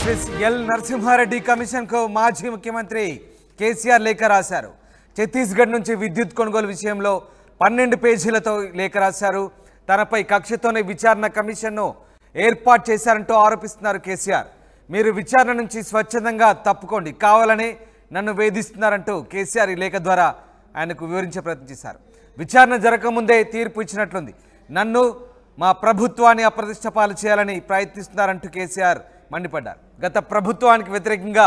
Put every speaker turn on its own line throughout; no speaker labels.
Justice L Narasimha Reddy commission కు మాజీ ముఖ్యమంత్రి కేసీఆర్ లేఖ రాశారు. ఛత్తీస్గఢ్ నుంచి విద్యుత్ కొనుగోలు విషయంలో 12 పేజీలతో లేఖ రాశారు. తనపై కక్షతోనే విచారణ కమిషన్ను ఏర్పాటు చేశారంటూ ఆరోపిస్తున్నారు కేసీఆర్. మీరు విచారణ నుంచి స్వచ్ఛందంగా తప్పుకోండి, కావాలనే నన్ను వేధిస్తున్నారంటూ కేసీఆర్ ఈ లేఖ ద్వారా ఆయనకు వివరించే ప్రయత్నం చేశారు. విచారణ జరగకముందే తీర్పు ఇచ్చినట్లుంది. నన్ను మా ప్రభుత్వాన్ని అప్రతిష్ట పాలు చేయాలని ప్రయత్నిస్తున్నారంటూ కేసీఆర్ మండిపడ్డారు. గత ప్రభుత్వానికి వ్యతిరేకంగా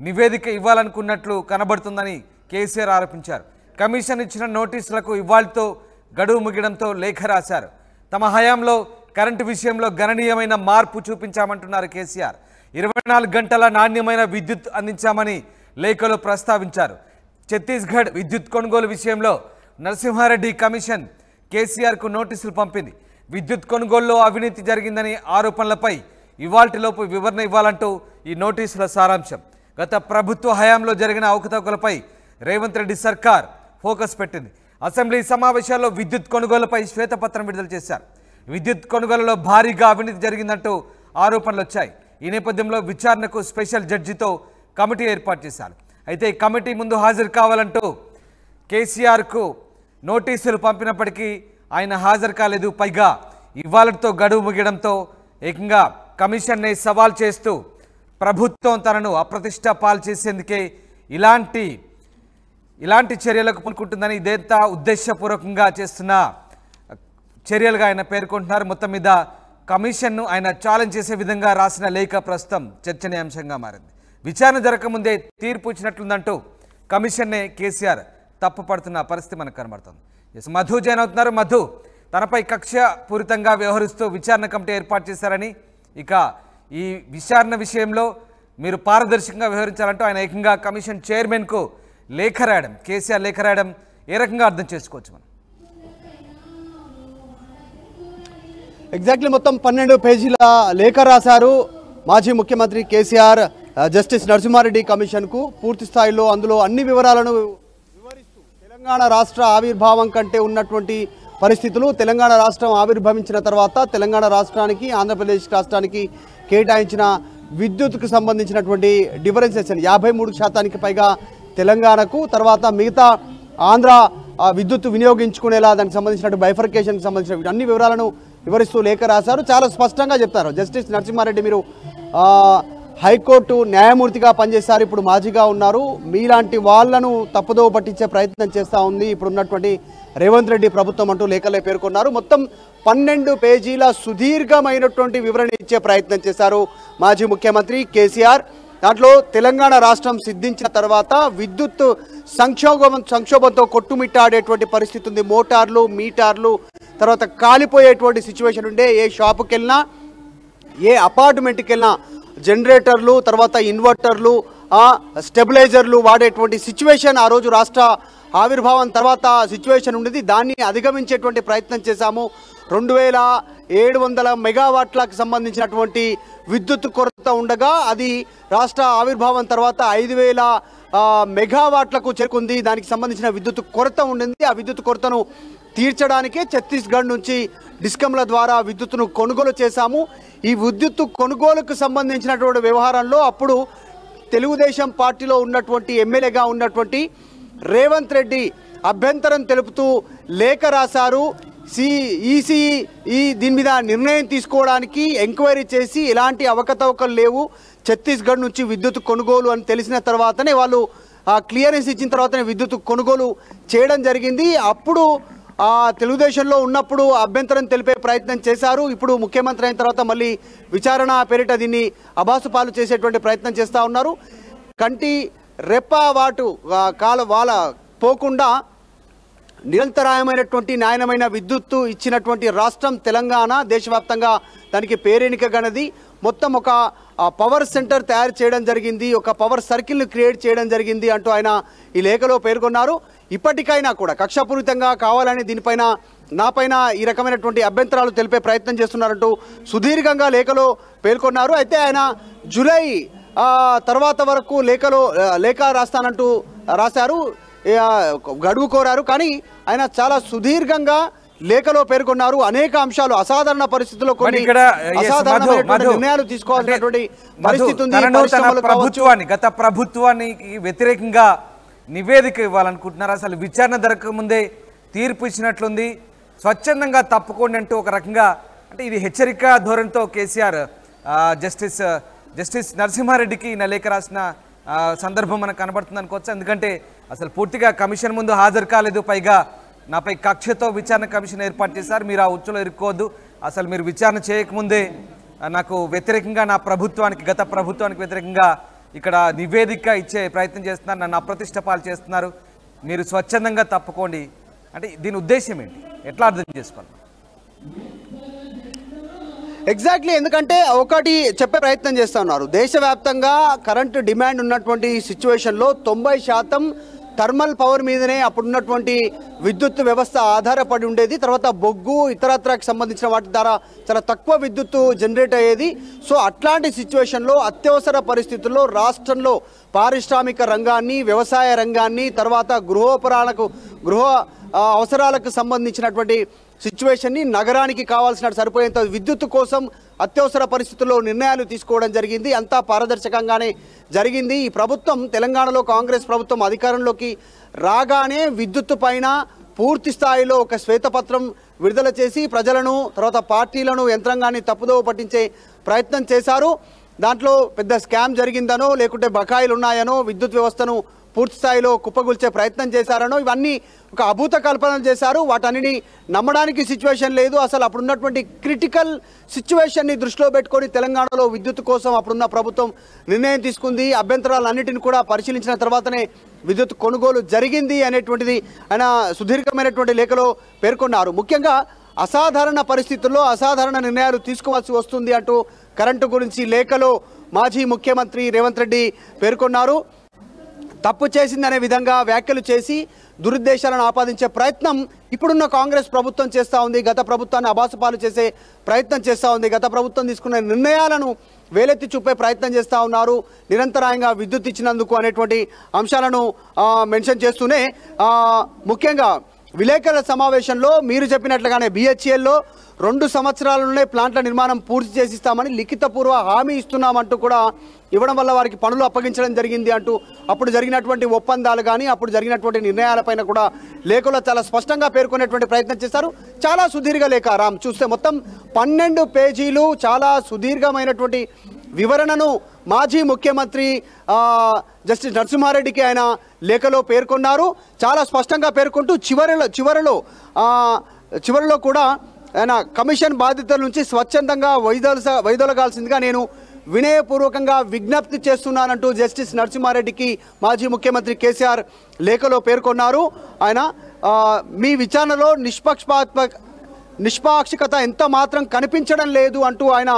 నివేదిక ఇవ్వాలనుకున్నట్లు కనబడుతుందని కేసీఆర్ ఆరోపించారు. కమిషన్ ఇచ్చిన నోటీసులకు ఇవాళతో గడువు ముగియడంతో లేఖ రాశారు. తమ హయాంలో కరెంటు విషయంలో గణనీయమైన మార్పు చూపించామంటున్నారు కేసీఆర్. 24 గంటల నాణ్యమైన విద్యుత్ అందించామని లేఖలో ప్రస్తావించారు. ఛత్తీస్గఢ్ విద్యుత్ కొనుగోలు విషయంలో నరసింహారెడ్డి కమిషన్ కేసీఆర్కు నోటీసులు పంపింది. విద్యుత్ కొనుగోలులో అవినీతి జరిగిందని ఆరోపణలపై ఇవాల్టిలోపు వివరణ ఇవ్వాలంటూ ఈ నోటీసుల సారాంశం. గత ప్రభుత్వ హయాంలో జరిగిన అవకతవకలపై రేవంత్ రెడ్డి సర్కార్ ఫోకస్ పెట్టింది. అసెంబ్లీ సమావేశాల్లో విద్యుత్ కొనుగోలుపై శ్వేతపత్రం విడుదల చేశారు. విద్యుత్ కొనుగోలులో భారీగా అవినీతి జరిగిందంటూ ఆరోపణలు వచ్చాయి. ఈ నేపథ్యంలో విచారణకు స్పెషల్ జడ్జితో కమిటీ ఏర్పాటు చేశారు. అయితే ఈ కమిటీ ముందు హాజరు కావాలంటూ కేసీఆర్కు నోటీసులు పంపినప్పటికీ ఆయన హాజరు కాలేదు. పైగా ఇవాళతో గడువు ముగియడంతో ఏకంగా కమిషన్నే సవాల్ చేస్తూ ప్రభుత్వం తనను అప్రతిష్ట పాలు చేసేందుకే ఇలాంటి చర్యలకు పూనుకుంటుందని, ఇదేంతా ఉద్దేశపూర్వకంగా చేస్తున్న చర్యలుగా ఆయన పేర్కొంటున్నారు. మొత్తం మీద కమిషన్ను ఆయన ఛాలెంజ్ చేసే విధంగా రాసిన లేఖ ప్రస్తుతం చర్చనీయాంశంగా మారింది. విచారణ జరగకముందే తీర్పు ఇచ్చినట్లుందంటూ కమిషన్నే కేసీఆర్ తప్పుపడుతున్న పరిస్థితి మనకు కనబడుతుంది. మధు జాయిన్ అవుతున్నారు. మధు, తనపై కక్షపూరితంగా వ్యవహరిస్తూ విచారణ కమిటీ ఏర్పాటు చేశారని, ఇక ఈ విచారణ విషయంలో మీరు పారదర్శకంగా వ్యవహరించాలంటూ ఆయన ఏకంగా కమిషన్ చైర్మన్కు లేఖ రాయడం, కేసీఆర్ లేఖ రాయడం ఏ రకంగా అర్థం చేసుకోవచ్చు మనం?
ఎగ్జాక్ట్లీ మొత్తం 12 పేజీల లేఖ రాశారు మాజీ ముఖ్యమంత్రి కేసీఆర్ జస్టిస్ నరసింహారెడ్డి కమిషన్కు. పూర్తి స్థాయిలో అందులో అన్ని వివరాలను వివరిస్తూ తెలంగాణ రాష్ట్ర ఆవిర్భావం కంటే ఉన్నటువంటి పరిస్థితులు, తెలంగాణ రాష్ట్రం ఆవిర్భవించిన తర్వాత తెలంగాణ రాష్ట్రానికి ఆంధ్రప్రదేశ్ రాష్ట్రానికి కేటాయించిన విద్యుత్కు సంబంధించినటువంటి డిఫరెన్సెస్ 53% పైగా తెలంగాణకు, తర్వాత మిగతా ఆంధ్ర విద్యుత్ వినియోగించుకునేలా దానికి సంబంధించిన బైఫర్కేషన్కి సంబంధించిన అన్ని వివరాలను వివరిస్తూ లేఖ రాశారు. చాలా స్పష్టంగా చెప్తారు. జస్టిస్ నరసింహారెడ్డి మీరు హైకోర్టు న్యాయమూర్తిగా పనిచేశారు, ఇప్పుడు మాజీగా ఉన్నారు. మీలాంటి వాళ్లను తప్పుదోవ పట్టించే ప్రయత్నం చేస్తూ ఉంది ఇప్పుడున్నటువంటి రేవంత్ రెడ్డి ప్రభుత్వం అంటూ లేఖలే పేర్కొన్నారు. మొత్తం 12 పేజీల సుదీర్ఘమైనటువంటి వివరణ ఇచ్చే ప్రయత్నం చేశారు మాజీ ముఖ్యమంత్రి కేసీఆర్. దాంట్లో తెలంగాణ రాష్ట్రం సిద్ధించిన తర్వాత విద్యుత్ సంక్షోభంతో కొట్టుమిట్టాడేటువంటి పరిస్థితి ఉంది. మోటార్లు, మీటర్లు, తర్వాత కాలిపోయేటువంటి సిచ్యువేషన్ ఉండే. ఏ షాపుకి వెళ్ళినా, ఏ అపార్ట్మెంట్కి వెళ్ళినా జనరేటర్లు, తర్వాత ఇన్వర్టర్లు, స్టెబిలైజర్లు వాడేటువంటి సిచ్యువేషన్ ఆ రోజు రాష్ట్ర ఆవిర్భావం తర్వాత సిచ్యువేషన్ ఉండేది. దాన్ని అధిగమించేటువంటి ప్రయత్నం చేశాము. 2700 మెగావాట్లకు సంబంధించినటువంటి విద్యుత్ కొరత ఉండగా అది రాష్ట్ర ఆవిర్భావం తర్వాత 5000 మెగావాట్లకు చేరుకుంది. దానికి సంబంధించిన విద్యుత్ కొరత ఉండింది. ఆ విద్యుత్ కొరతను తీర్చడానికే ఛత్తీస్గఢ్ నుంచి డిస్కంల ద్వారా విద్యుత్తును కొనుగోలు చేశాము. ఈ విద్యుత్ కొనుగోలుకు సంబంధించినటువంటి వ్యవహారంలో అప్పుడు తెలుగుదేశం పార్టీలో ఉన్నటువంటి ఎమ్మెల్యేగా ఉన్నటువంటి రేవంత్ రెడ్డి అభ్యంతరం తెలుపుతూ లేఖ రాశారు. దీని మీద నిర్ణయం తీసుకోవడానికి ఎంక్వైరీ చేసి ఎలాంటి అవకతవకలు లేవు, ఛత్తీస్గఢ్ నుంచి విద్యుత్ కొనుగోలు అని తెలిసిన తర్వాతనే వాళ్ళు క్లియరెన్స్ ఇచ్చిన తర్వాతనే విద్యుత్ కొనుగోలు చేయడం జరిగింది. అప్పుడు తెలుగుదేశంలో ఉన్నప్పుడు అభ్యంతరం తెలిపే ప్రయత్నం చేశారు. ఇప్పుడు ముఖ్యమంత్రి అయిన తర్వాత మళ్ళీ విచారణ పేరిట దీన్ని అబాసుపాలు చేసేటువంటి ప్రయత్నం చేస్తూ ఉన్నారు. కంటి రెప్పవాటు వాళ్ళ పోకుండా నిరంతరాయమైనటువంటి నాణ్యమైన విద్యుత్తు ఇచ్చినటువంటి రాష్ట్రం తెలంగాణ. దేశవ్యాప్తంగా దానికి పేరెనికగనది. మొత్తం ఒక పవర్ సెంటర్ తయారు చేయడం జరిగింది, ఒక పవర్ సర్కిల్ను క్రియేట్ చేయడం జరిగింది అంటూ ఆయన ఈ లేఖలో పేర్కొన్నారు. ఇప్పటికైనా కూడా కక్షపూరితంగా కావాలని దీనిపైన నాపైన ఈ రకమైనటువంటి అభ్యంతరాలు తెలిపే ప్రయత్నం చేస్తున్నారంటూ సుదీర్ఘంగా లేఖలో పేర్కొన్నారు. అయితే ఆయన జూలై తర్వాత వరకు లేఖ రాస్తానంటూ రాశారు, గడువు కోరారు. కానీ ఆయన చాలా సుదీర్ఘంగా లేఖలో పేర్కొన్నారు. అనేక అంశాలు అసాధారణ పరిస్థితుల్లో కొన్ని
ఇక్కడ
అసాధారణమైనటువంటి నిర్ణయాలు తీసుకోవాల్సినటువంటి పరిస్థితి ఉంది.
గత ప్రభుత్వానికి వ్యతిరేకంగా నివేదిక ఇవ్వాలనుకుంటున్నారు. అసలు విచారణ జరగకముందే తీర్పు ఇచ్చినట్లుంది. స్వచ్ఛందంగా తప్పుకోండి అంటూ ఒక రకంగా అంటే ఇది హెచ్చరిక ధోరణితో కేసీఆర్ జస్టిస్ నరసింహారెడ్డికి ఈయన లేఖ రాసిన సందర్భం మనకు కనబడుతుంది అనుకోవచ్చు. ఎందుకంటే అసలు పూర్తిగా కమిషన్ ముందు హాజరు కాలేదు, పైగా నాపై కక్షతో విచారణ కమిషన్ ఏర్పాటు చేశారు, మీరు ఆ ఉచ్చులో ఇరుక్కోవద్దు, అసలు మీరు విచారణ చేయకముందే నాకు వ్యతిరేకంగా నా ప్రభుత్వానికి గత ప్రభుత్వానికి వ్యతిరేకంగా ఇక్కడ నివేదిక ఇచ్చే ప్రయత్నం చేస్తున్నారు, నన్ను అప్రతిష్ట పాలు చేస్తున్నారు, మీరు స్వచ్ఛందంగా తప్పుకోండి అంటే దీని ఉద్దేశం ఏంటి, ఎట్లా అర్థం చేసుకోవాలి?
ఎగ్జాక్ట్లీ, ఎందుకంటే ఒకటి చెప్పే ప్రయత్నం చేస్తూ ఉన్నారు. దేశవ్యాప్తంగా కరెంటు డిమాండ్ ఉన్నటువంటి సిచ్యువేషన్లో 90% థర్మల్ పవర్ మీదనే అప్పుడున్నటువంటి విద్యుత్ వ్యవస్థ ఆధారపడి ఉండేది. తర్వాత బొగ్గు ఇతరత్రకు సంబంధించిన వాటి ద్వారా చాలా తక్కువ విద్యుత్తు జనరేట్ అయ్యేది. సో అట్లాంటి సిచ్యువేషన్లో అత్యవసర పరిస్థితుల్లో రాష్ట్రంలో పారిశ్రామిక రంగాన్ని, వ్యవసాయ రంగాన్ని, తర్వాత గృహ అవసరాలకు సంబంధించినటువంటి సిచ్యువేషన్ని నగరానికి కావాల్సిన సరిపోయేంత విద్యుత్తు కోసం అత్యవసర పరిస్థితుల్లో నిర్ణయాలు తీసుకోవడం జరిగింది. అంతా పారదర్శకంగానే జరిగింది. ఈ ప్రభుత్వం తెలంగాణలో కాంగ్రెస్ ప్రభుత్వం అధికారంలోకి రాగానే విద్యుత్తు పైన పూర్తి స్థాయిలో ఒక శ్వేతపత్రం విడుదల చేసి ప్రజలను, తర్వాత పార్టీలను, యంత్రాంగాన్ని తప్పుదోవ పట్టించే ప్రయత్నం చేశారు. దాంట్లో పెద్ద స్కామ్ జరిగిందనో, లేకుంటే బకాయిలు ఉన్నాయనో, విద్యుత్ వ్యవస్థను పూర్తి స్థాయిలో కుప్పగొల్చే ప్రయత్నం చేశారనో, ఇవన్నీ ఒక అభూత కల్పనలు చేశారు. వాటన్నిటిని నమ్మడానికి సిచ్యువేషన్ లేదు. అసలు అప్పుడున్నటువంటి క్రిటికల్ సిచ్యువేషన్ని దృష్టిలో పెట్టుకొని తెలంగాణలో విద్యుత్ కోసం అప్పుడున్న ప్రభుత్వం నిర్ణయం తీసుకుంది. అభ్యంతరాలన్నింటిని కూడా పరిశీలించిన తర్వాతనే విద్యుత్ కొనుగోలు జరిగింది అనేటువంటిది ఆయన సుదీర్ఘమైనటువంటి లేఖలో పేర్కొన్నారు. ముఖ్యంగా అసాధారణ పరిస్థితుల్లో అసాధారణ నిర్ణయాలు తీసుకోవాల్సి వస్తుంది అంటూ కరెంటు గురించి లేఖలో మాజీ ముఖ్యమంత్రి రేవంత్ రెడ్డి పేర్కొన్నారు. తప్పు చేసిందనే విధంగా వ్యాఖ్యలు చేసి దురుద్దేశాలను ఆపాదించే ప్రయత్నం ఇప్పుడున్న కాంగ్రెస్ ప్రభుత్వం చేస్తూ ఉంది. గత ప్రభుత్వాన్ని అబాసుపాలు చేసే ప్రయత్నం చేస్తూ ఉంది. గత ప్రభుత్వం తీసుకున్న నిర్ణయాలను వేలెత్తి చూపే ప్రయత్నం చేస్తూ ఉన్నారు. నిరంతరాయంగా విద్యుత్ ఇచ్చినందుకు అనేటువంటి అంశాలను మెన్షన్ చేస్తూనే ముఖ్యంగా విలేకరుల సమావేశంలో మీరు చెప్పినట్లుగానే BHELలో 2 సంవత్సరాలలోనే ప్లాంట్ల నిర్మాణం పూర్తి చేసిస్తామని లిఖితపూర్వ హామీ ఇస్తున్నామంటూ కూడా ఇవ్వడం వల్ల వారికి పనులు అప్పగించడం జరిగింది అంటూ అప్పుడు జరిగినటువంటి ఒప్పందాలు కానీ అప్పుడు జరిగినటువంటి నిర్ణయాలపైన కూడా లేఖలో చాలా స్పష్టంగా పేర్కొనేటువంటి ప్రయత్నం చేశారు. చాలా సుదీర్ఘ లేఖ రామ్, చూస్తే మొత్తం 12 పేజీలు చాలా సుదీర్ఘమైనటువంటి వివరణను మాజీ ముఖ్యమంత్రి జస్టిస్ నరసింహారెడ్డికి ఆయన లేఖలో పేర్కొన్నారు. చాలా స్పష్టంగా పేర్కొంటూ చివరిలో కూడా ఆయన కమిషన్ బాధ్యతల నుంచి స్వచ్ఛందంగా వైదొలగాల్సిందిగా నేను వినయపూర్వకంగా విజ్ఞప్తి చేస్తున్నానంటూ జస్టిస్ నరసింహారెడ్డికి మాజీ ముఖ్యమంత్రి కేసీఆర్ లేఖలో పేర్కొన్నారు. ఆయన మీ విచారణలో నిష్పాక్షికత ఎంత మాత్రం కనిపించడం లేదు అంటూ ఆయన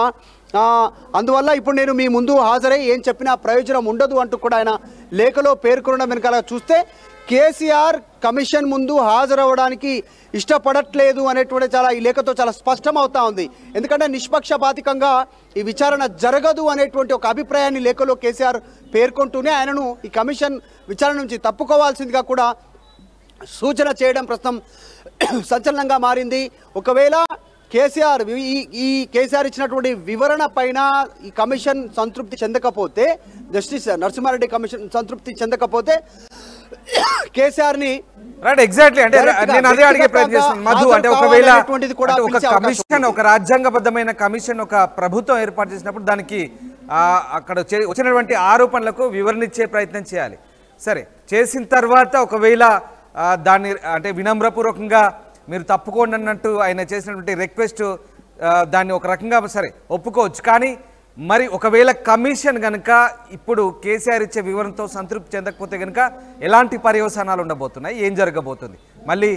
అందువల్ల ఇప్పుడు నేను మీ ముందు హాజరై ఏం చెప్పినా ప్రయోజనం ఉండదు అంటూ కూడా ఆయన లేఖలో పేర్కొనడం వెనకాల చూస్తే కేసీఆర్ కమిషన్ ముందు హాజరవ్వడానికి ఇష్టపడట్లేదు అనేటువంటి ఈ లేఖతో చాలా స్పష్టమవుతా ఉంది. ఎందుకంటే నిష్పక్షపాతికంగా ఈ విచారణ జరగదు అనేటువంటి ఒక అభిప్రాయాన్ని లేఖలో కేసీఆర్ పేర్కొంటూనే ఆయనను ఈ కమిషన్ విచారణ నుంచి తప్పుకోవాల్సిందిగా కూడా సూచన చేయడం ప్రస్తుతం సంచలనంగా మారింది. ఒకవేళ కేసీఆర్ ఇచ్చినటువంటి వివరణ పైన ఈ కమిషన్ సంతృప్తి చెందకపోతే, జస్టిస్ నరసింహారెడ్డి కమిషన్ సంతృప్తి చెందకపోతే కేసీఆర్ని
ఎగ్జాక్ట్లీ అంటే నేను అదే అడిగే ప్రయత్నం చేస్తున్నాను మధు. అంటే ఒకవేళ ఒక కమిషన్, ఒక రాజ్యాంగబద్ధమైన కమిషన్ ఒక ప్రభుత్వం ఏర్పాటు చేసినప్పుడు దానికి అక్కడ వచ్చినటువంటి ఆరోపణలకు వివరణ ఇచ్చే ప్రయత్నం చేయాలి. సరే, చేసిన తర్వాత ఒకవేళ దాన్ని అంటే వినమ్రపూర్వకంగా మీరు తప్పుకోండి అన్నట్టు ఆయన చేసినటువంటి రిక్వెస్ట్ దాన్ని ఒక రకంగా సరే ఒప్పుకోవచ్చు. కానీ మరి ఒకవేళ కమిషన్ కనుక ఇప్పుడు కేసీఆర్ ఇచ్చే వివరణతో సంతృప్తి చెందకపోతే కనుక ఎలాంటి పర్యవసానాలు ఉండబోతున్నాయి, ఏం జరగబోతుంది? మళ్ళీ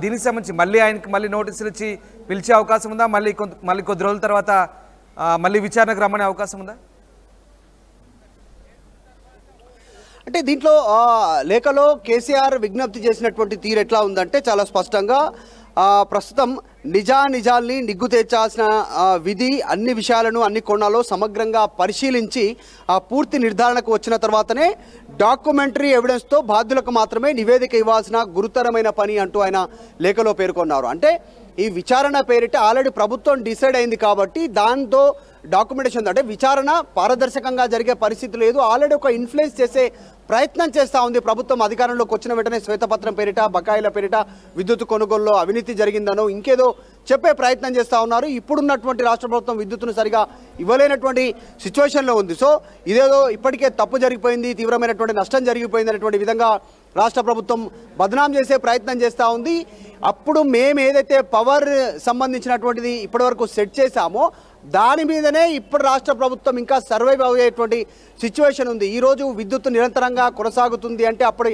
దీనికి సంబంధించి మళ్ళీ ఆయనకి మళ్ళీ నోటీసులు ఇచ్చి పిలిచే అవకాశం ఉందా? మళ్ళీ కొద్ది రోజుల తర్వాత మళ్ళీ విచారణకు రమ్మనే అవకాశం ఉందా?
అంటే దీంట్లో లేఖలో కేసీఆర్ విజ్ఞప్తి చేసినటువంటి తీరు ఎట్లా ఉందంటే చాలా స్పష్టంగా ప్రస్తుతం నిజాల్ని నిగ్గు తేల్చాల్సిన విధి అన్ని విషయాలను అన్ని కోణాల్లో సమగ్రంగా పరిశీలించి పూర్తి నిర్ధారణకు వచ్చిన తర్వాతనే డాక్యుమెంటరీ ఎవిడెన్స్తో బాధ్యులకు మాత్రమే నివేదిక ఇవ్వాల్సిన గురుతరమైన పని అంటూ ఆయన లేఖలో పేర్కొన్నారు. అంటే ఈ విచారణ పేరిట ఆల్రెడీ ప్రభుత్వం డిసైడ్ అయింది కాబట్టి దాంతో డాక్యుమెంటేషన్ అంటే విచారణ పారదర్శకంగా జరిగే పరిస్థితి లేదు. ఆల్రెడీ ఒక ఇన్ఫ్లుయెన్స్ చేసే ప్రయత్నం చేస్తూ ఉంది ప్రభుత్వం. అధికారంలోకి వచ్చిన వెంటనే శ్వేతపత్రం పేరిట బకాయిల పేరిట విద్యుత్ కొనుగోలులో అవినీతి జరిగిందనో ఇంకేదో చెప్పే ప్రయత్నం చేస్తూ ఉన్నారు. ఇప్పుడున్నటువంటి రాష్ట్ర ప్రభుత్వం విద్యుత్తును సరిగా ఇవ్వలేనటువంటి సిచ్యువేషన్లో ఉంది. సో ఇదేదో ఇప్పటికే తప్పు జరిగిపోయింది, తీవ్రమైనటువంటి నష్టం జరిగిపోయింది అనేటువంటి విధంగా రాష్ట్ర ప్రభుత్వం బదనాం చేసే ప్రయత్నం చేస్తూ ఉంది. అప్పుడు మేము ఏదైతే పవర్ సంబంధించినటువంటిది ఇప్పటివరకు సెట్ చేశామో దాని మీదనే ఇప్పుడు రాష్ట్ర ప్రభుత్వం ఇంకా సర్వైవ్ అయ్యేటువంటి సిచ్యువేషన్ ఉంది. ఈరోజు విద్యుత్ నిరంతరంగా కొనసాగుతుంది అంటే అప్పుడు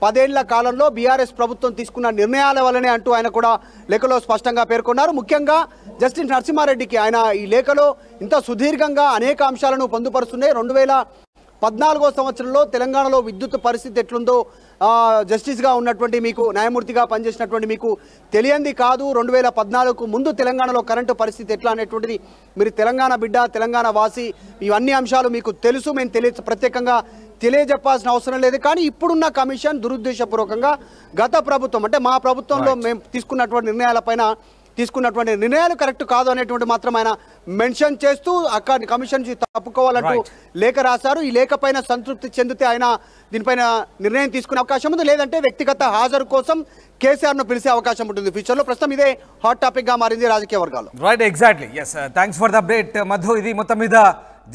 10 ఏళ్ల కాలంలో బీఆర్ఎస్ ప్రభుత్వం తీసుకున్న నిర్ణయాల వల్లనే అంటూ ఆయన కూడా లేఖలో స్పష్టంగా పేర్కొన్నారు. ముఖ్యంగా జస్టిస్ నరసింహారెడ్డికి ఆయన ఈ లేఖలో ఇంత సుదీర్ఘంగా అనేక అంశాలను పొందుపరుస్తున్నాయి. 2014వ సంవత్సరంలో తెలంగాణలో విద్యుత్ పరిస్థితి ఎట్లుందో జస్టిస్గా ఉన్నటువంటి మీకు, న్యాయమూర్తిగా పనిచేసినటువంటి మీకు తెలియంది కాదు. 2014కు ముందు తెలంగాణలో కరెంటు పరిస్థితి ఎట్లా అనేటువంటిది మీరు తెలంగాణ బిడ్డ, తెలంగాణ వాసి, ఇవన్నీ అంశాలు మీకు తెలుసు. మేము ప్రత్యేకంగా తెలియజెప్పాల్సిన అవసరం లేదు. కానీ ఇప్పుడున్న కమిషన్ దురుద్దేశపూర్వకంగా గత ప్రభుత్వం అంటే మా ప్రభుత్వంలో మేము తీసుకున్నటువంటి నిర్ణయాలు కరెక్ట్ కాదు అనేటువంటి మాత్రం ఆయన మెన్షన్ చేస్తూ అక్కడ కమిషన్ నుంచి తప్పుకోవాలంటూ లేఖ రాశారు. ఈ లేఖ పైన సంతృప్తి చెందితే ఆయన దీనిపైన నిర్ణయం తీసుకునే అవకాశం ఉంది, లేదంటే వ్యక్తిగత హాజరు కోసం కేసీఆర్ను పిలిచే అవకాశం ఉంటుంది ఫ్యూచర్లో. ప్రస్తుతం ఇదే హాట్ టాపిక్గా మారింది రాజకీయ వర్గాలు.
Right, exactly. Yes, thanks for the update Madhu. ఇది మొత్తం మీద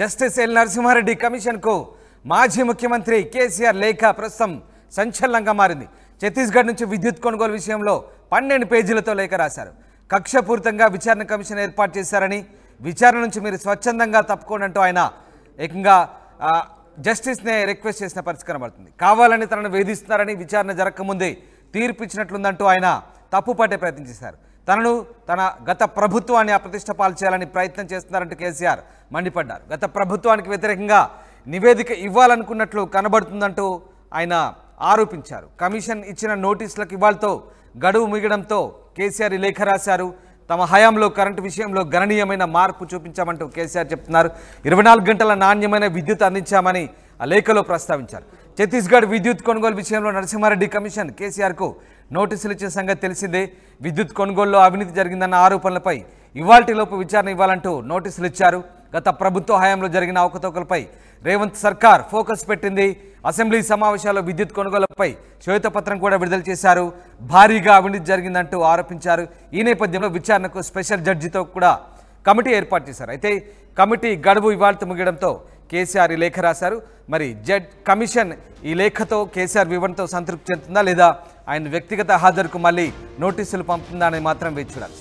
జస్టిస్ ఎల్ నరసింహారెడ్డి కమిషన్కు మాజీ ముఖ్యమంత్రి కేసీఆర్ లేఖ ప్రస్తుతం సంచలనంగా మారింది. ఛత్తీస్గఢ్ నుంచి విద్యుత్ కొనుగోలు విషయంలో 12 పేజీలతో లేఖ రాశారు. కక్షపూరితంగా విచారణ కమిషన్ ఏర్పాటు చేశారని, విచారణ నుంచి మీరు స్వచ్ఛందంగా తప్పుకోండి అంటూ ఆయన ఏకంగా జస్టిస్నే రిక్వెస్ట్ చేసిన పరిస్థితి కనబడుతుంది. కావాలని తనను వేధిస్తున్నారని విచారణ జరగకముందే తీర్పు ఇచ్చినట్లుందంటూ ఆయన తప్పుపట్టే ప్రయత్నం చేశారు. తన గత ప్రభుత్వాన్ని అప్రతిష్ట పాలు చేయాలని ప్రయత్నం చేస్తున్నారంటూ కేసీఆర్ మండిపడ్డారు. గత ప్రభుత్వానికి వ్యతిరేకంగా నివేదిక ఇవ్వాలనుకున్నట్లు కనబడుతుందంటూ ఆయన ఆరోపించారు. కమిషన్ ఇచ్చిన నోటీసులకు ఇవాళతో గడువు ముగియడంతో కేసీఆర్ ఈ లేఖ రాశారు. తమ హయాంలో కరెంటు విషయంలో గణనీయమైన మార్పు చూపించామంటూ కేసీఆర్ చెప్తున్నారు. 24 గంటల నాణ్యమైన విద్యుత్ అందించామని ఆ లేఖలో ప్రస్తావించారు. ఛత్తీస్గఢ్ విద్యుత్ కొనుగోలు విషయంలో నరసింహారెడ్డి కమిషన్ కేసీఆర్కు నోటీసులు ఇచ్చిన సంగతి తెలిసిందే. విద్యుత్ కొనుగోలులో అవినీతి జరిగిందన్న ఆరోపణలపై ఇవాల్టిలోపు విచారణ ఇవ్వాలంటూ నోటీసులు ఇచ్చారు. గత ప్రభుత్వ హయాంలో జరిగిన అవకతవకలపై రేవంత్ సర్కార్ ఫోకస్ పెట్టింది. అసెంబ్లీ సమావేశాల్లో విద్యుత్ కొనుగోలుపై శ్వేతపత్రం కూడా విడుదల చేశారు. భారీగా అవినీతి జరిగిందంటూ ఆరోపించారు. ఈ నేపథ్యంలో విచారణకు స్పెషల్ జడ్జితో కూడా కమిటీ ఏర్పాటు చేశారు. అయితే కమిటీ గడువు ఇవాళ ముగియడంతో కేసీఆర్ ఈ లేఖ రాశారు. మరి కమిషన్ ఈ లేఖతో కేసీఆర్ వివరణతో సంతృప్తి చెందుతుందా లేదా ఆయన వ్యక్తిగత హాజరుకు మళ్ళీ నోటీసులు పంపుతుందా అని మాత్రం వేచి చూడాలి.